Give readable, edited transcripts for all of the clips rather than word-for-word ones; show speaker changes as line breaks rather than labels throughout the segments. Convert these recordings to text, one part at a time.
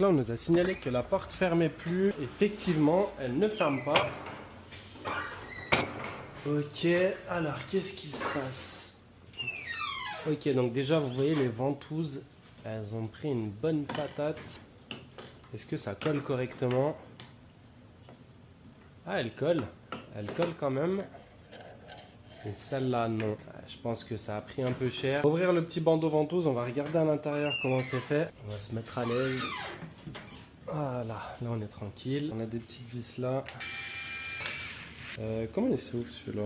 Là, on nous a signalé que la porte fermait plus. Effectivement, elle ne ferme pas. Ok, alors qu'est-ce qui se passe? Ok, donc déjà, vous voyez les ventouses, elles ont pris une bonne patate. Est-ce que ça colle correctement? Ah, elle colle quand même. Et celle-là, non. Je pense que ça a pris un peu cher. On va ouvrir le petit bandeau ventouse, on va regarder à l'intérieur comment c'est fait. On va se mettre à l'aise. Voilà, là on est tranquille. On a des petites vis là. Comment il s'ouvre celui-là?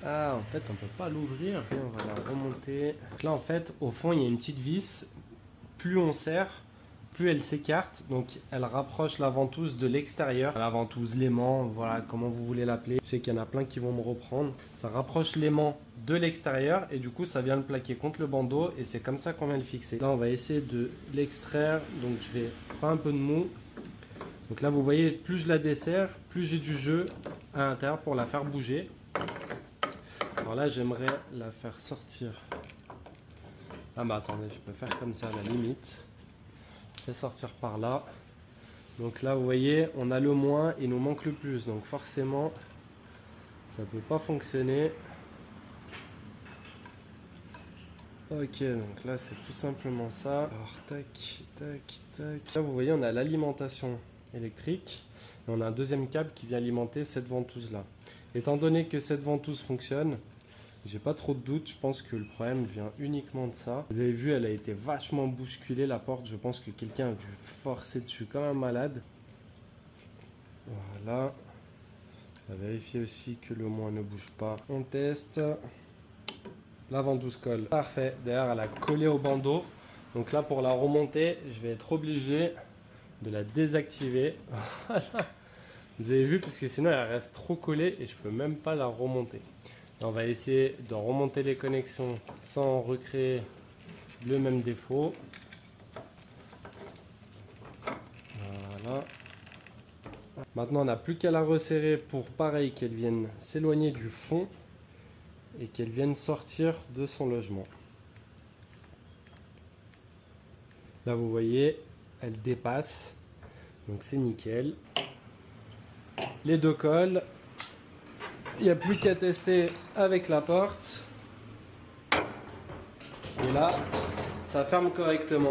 Ah, en fait, on peut pas l'ouvrir. On va la remonter. Donc là, en fait, au fond, il y a une petite vis. Plus on serre, plus elle s'écarte. Donc, elle rapproche la ventouse de l'extérieur. La ventouse, l'aimant, voilà, comment vous voulez l'appeler. Je sais qu'il y en a plein qui vont me reprendre. Ça rapproche l'aimant de l'extérieur et du coup, ça vient le plaquer contre le bandeau et c'est comme ça qu'on vient le fixer. Là, on va essayer de l'extraire. Donc, je vais prendre un peu de mou. Donc là, vous voyez, plus je la desserre, plus j'ai du jeu à l'intérieur pour la faire bouger. Alors là, j'aimerais la faire sortir. Ah bah attendez, je peux faire comme ça à la limite. Je fais sortir par là. Donc là, vous voyez, on a le moins, il nous manque le plus. Donc forcément, ça ne peut pas fonctionner. Ok, donc là, c'est tout simplement ça. Alors, tac, tac, tac. Là, vous voyez, on a l'alimentation électrique. Et on a un deuxième câble qui vient alimenter cette ventouse-là. Étant donné que cette ventouse fonctionne, j'ai pas trop de doutes, je pense que le problème vient uniquement de ça. Vous avez vu, elle a été vachement bousculée, la porte. Je pense que quelqu'un a dû forcer dessus comme un malade. Voilà. On va vérifier aussi que le moins ne bouge pas. On teste. La ventouse colle. Parfait. D'ailleurs, elle a collé au bandeau. Donc là, pour la remonter, je vais être obligé de la désactiver. Voilà. Vous avez vu, parce que sinon, elle reste trop collée et je peux même pas la remonter. On va essayer de remonter les connexions sans recréer le même défaut. Voilà. Maintenant, on n'a plus qu'à la resserrer pour, pareil, qu'elle vienne s'éloigner du fond et qu'elle vienne sortir de son logement. Là, vous voyez, elle dépasse. Donc, c'est nickel. Les deux collent. Il n'y a plus qu'à tester avec la porte. Et là, ça ferme correctement.